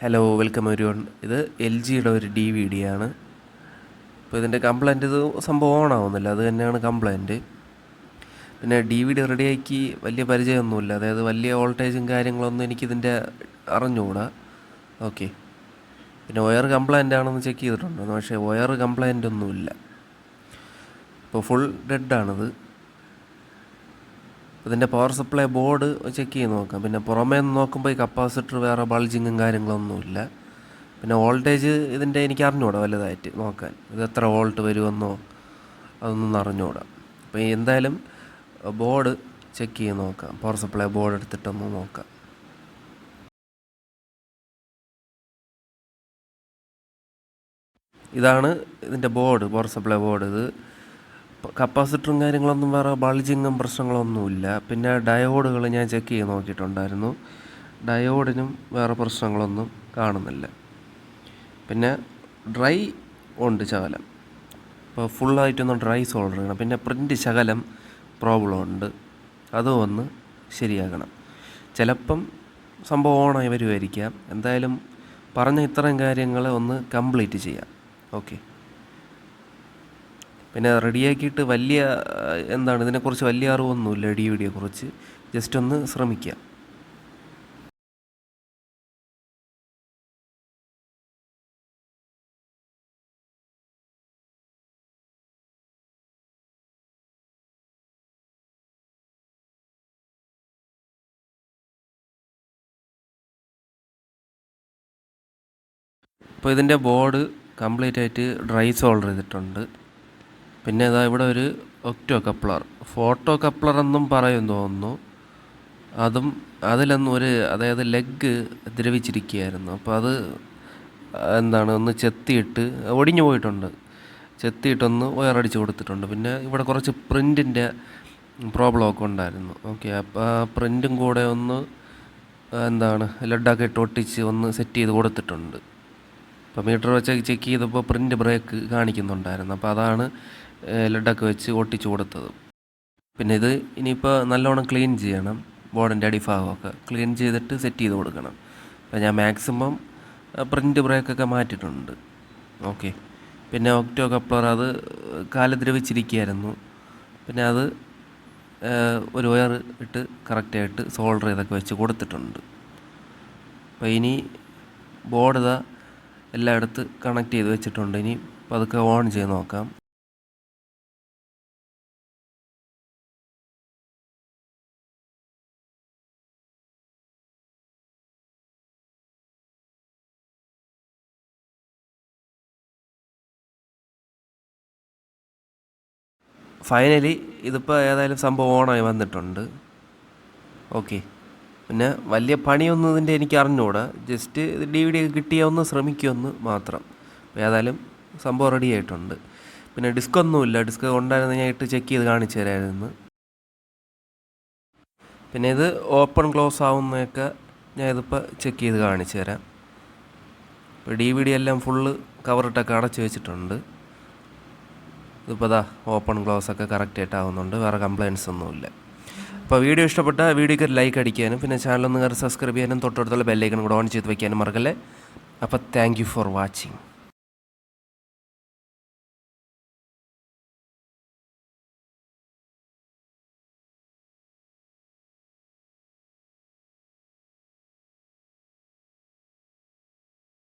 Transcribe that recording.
Hello welcome everyone. ഇത് L ജിയുടെ ഒരു ഡി വി ഡി ആണ്. ഇപ്പോൾ ഇതിൻ്റെ കംപ്ലൈൻറ്റ് ഇത് സംഭവം ഓണാവുന്നില്ല, അത് തന്നെയാണ് കംപ്ലൈൻറ്റ്. പിന്നെ ഡി വി ഡി റെഡിയാക്കി വലിയ പരിചയമൊന്നുമില്ല, അതായത് വലിയ വോൾട്ടേജും കാര്യങ്ങളൊന്നും എനിക്കിതിൻ്റെ അറിഞ്ഞുകൂടാ. ഓക്കെ, പിന്നെ വയർ കംപ്ലൈൻ്റ് ആണെന്ന് ചെക്ക് ചെയ്തിട്ടുണ്ട്, പക്ഷേ വയർ കംപ്ലൈൻ്റ് ഒന്നുമില്ല. ഇപ്പോൾ ഫുൾ ഡെഡാണിത്. ഇതിൻ്റെ പവർ സപ്ലൈ ബോർഡ് ചെക്ക് ചെയ്ത് നോക്കാം. പിന്നെ പുറമേ നിന്ന് നോക്കുമ്പോൾ ഈ കപ്പാസിറ്റർ വേറെ ബൾജിങ്ങും കാര്യങ്ങളൊന്നുമില്ല. പിന്നെ വോൾട്ടേജ് ഇതിൻ്റെ എനിക്ക് അറിഞ്ഞുകൂടാ വലുതായിട്ട് നോക്കാൻ, ഇത് എത്ര വോൾട്ട് വരുമെന്നോ അതൊന്നും അറിഞ്ഞുകൂടാ. അപ്പോൾ എന്തായാലും ബോർഡ് ചെക്ക് ചെയ്ത് നോക്കാം, പവർ സപ്ലൈ ബോർഡ് എടുത്തിട്ടൊന്ന് നോക്കാം. ഇതാണ് ഇതിൻ്റെ ബോർഡ്, പവർ സപ്ലൈ ബോർഡ്. ഇത് കപ്പാസിറ്ററും കാര്യങ്ങളൊന്നും വേറെ ബൾജിങ്ങും പ്രശ്നങ്ങളൊന്നുമില്ല. പിന്നെ ഡയോഡുകൾ ഞാൻ ചെക്ക് ചെയ്ത് നോക്കിയിട്ടുണ്ടായിരുന്നു, ഡയോഡിനും വേറെ പ്രശ്നങ്ങളൊന്നും കാണുന്നില്ല. പിന്നെ ഡ്രൈ ഉണ്ട് ശകലം, ഇപ്പോൾ ഫുള്ളായിട്ടൊന്ന് ഡ്രൈ സോൾഡർ ചെയ്യണം. പിന്നെ പ്രിൻ്റ് ശകലം പ്രോബ്ലം ഉണ്ട്, അതും ഒന്ന് ശരിയാക്കണം. ചിലപ്പം സംഭവം ഓണായി വരുമായിരിക്കാം. എന്തായാലും പറഞ്ഞ ഇത്രയും കാര്യങ്ങൾ ഒന്ന് കംപ്ലീറ്റ് ചെയ്യാം. ഓക്കെ, പിന്നെ റെഡിയാക്കിയിട്ട് വലിയ ഇതിനെക്കുറിച്ച് വലിയ അറിവൊന്നുമില്ല, ഡി വി ഡിയെക്കുറിച്ച്. ജസ്റ്റ് ഒന്ന് ശ്രമിക്കാം. ഇപ്പോൾ ഇതിൻ്റെ ബോർഡ് കംപ്ലീറ്റ് ആയിട്ട് ഡ്രൈ സോൾഡർ ചെയ്തിട്ടുണ്ട്. പിന്നെ ഇതാ ഇവിടെ ഒരു ഒക്ടോ കപ്ലർ, ഫോട്ടോ കപ്ലർ എന്നും പറയും തോന്നുന്നു. അതിലൊന്നും അതായത് ലെഗ് ദ്രവിച്ചിരിക്കുകയായിരുന്നു. അപ്പോൾ അത് ഒന്ന് ചെത്തിയിട്ട് ഒടിഞ്ഞു പോയിട്ടുണ്ട്, ചെത്തിയിട്ടൊന്ന് വയറടിച്ച് കൊടുത്തിട്ടുണ്ട്. പിന്നെ ഇവിടെ കുറച്ച് പ്രിൻറ്റിൻ്റെ പ്രോബ്ലമൊക്കെ ഉണ്ടായിരുന്നു. ഓക്കെ, അപ്പോൾ ആ പ്രിൻറ്റും കൂടെ ഒന്ന് ലെഡൊക്കെ ഇട്ട് ഒട്ടിച്ച് ഒന്ന് സെറ്റ് ചെയ്ത് കൊടുത്തിട്ടുണ്ട്. അപ്പോൾ മീറ്റർ വെച്ച് ചെക്ക് ചെയ്തപ്പോൾ പ്രിൻ്റ് ബ്രേക്ക് കാണിക്കുന്നുണ്ടായിരുന്നു, അപ്പോൾ അതാണ് ലെഡൊക്കെ വെച്ച് ഒട്ടിച്ച് കൊടുത്തത്. പിന്നെ ഇത് ഇനിയിപ്പോൾ നല്ലോണം ക്ലീൻ ചെയ്യണം, ബോർഡിൻ്റെ അടിഭാഗമൊക്കെ ക്ലീൻ ചെയ്തിട്ട് സെറ്റ് ചെയ്ത് കൊടുക്കണം. അപ്പോൾ ഞാൻ മാക്സിമം പ്രിൻ്റ് ബ്രേക്കൊക്കെ മാറ്റിയിട്ടുണ്ട്. ഓക്കെ, പിന്നെ ഒക്ടോ കപ്ലർ അത് കാല് ദ്രവിച്ചിരിക്കുകയായിരുന്നു. പിന്നെ അത് ഒരു വയർ ഇട്ട് കറക്റ്റായിട്ട് സോൾഡർ ചെയ്തൊക്കെ വെച്ച് കൊടുത്തിട്ടുണ്ട്. അപ്പോൾ ഇനി ബോർഡ് ഇതാ എല്ലായിടത്ത് കണക്ട് ചെയ്ത് വെച്ചിട്ടുണ്ട്. ഇനി പതുക്കെ ഓൺ ചെയ്ത് നോക്കാം. ഫൈനലി ഇതിപ്പോൾ ഏതായാലും സംഭവം ഓണായി വന്നിട്ടുണ്ട്. ഓക്കെ, പിന്നെ വലിയ പണിയൊന്നും ഇതിൻ്റെ എനിക്ക് അറിഞ്ഞുകൂടാ, ജസ്റ്റ് ഡി വി ഡി ഒക്കെ കിട്ടിയാൽ ഒന്ന് ശ്രമിക്കുമെന്ന് മാത്രം. അപ്പോൾ ഏതായാലും സംഭവം റെഡി ആയിട്ടുണ്ട്. പിന്നെ ഡിസ്ക് ഒന്നുമില്ല, ഡിസ്ക് ഉണ്ടായിരുന്നു, ഞാൻ ഇട്ട് ചെക്ക് ചെയ്ത് കാണിച്ചു തരാമായിരുന്നു. പിന്നെ ഇത് ഓപ്പൺ ക്ലോസ് ആവുന്നതൊക്കെ ഞാൻ ഇതിപ്പോൾ ചെക്ക് ചെയ്ത് കാണിച്ചു തരാം. ഇപ്പോൾ ഡി വി ഡി എല്ലാം ഫുള്ള് കവറിട്ടൊക്കെ അടച്ചു വെച്ചിട്ടുണ്ട്. ഇതിപ്പോൾ ഓപ്പൺ ക്ലോസ് ഒക്കെ കറക്റ്റായിട്ട് ആവുന്നുണ്ട്, വേറെ കംപ്ലയിൻസ് ഒന്നുമില്ല. അപ്പോൾ വീഡിയോ ഇഷ്ടപ്പെട്ട വീഡിയോക്ക് ഒരു ലൈക്ക് അടിക്കാനും പിന്നെ ചാനലൊന്ന് കയറി സബ്സ്ക്രൈബ് ചെയ്യാനും തൊട്ടടുത്തുള്ള ബെല്ലൈക്കൺ കൂടെ ഓൺ ചെയ്ത് വയ്ക്കാനും മറക്കല്ലേ. അപ്പോൾ താങ്ക് യു ഫോർ വാച്ചിങ്.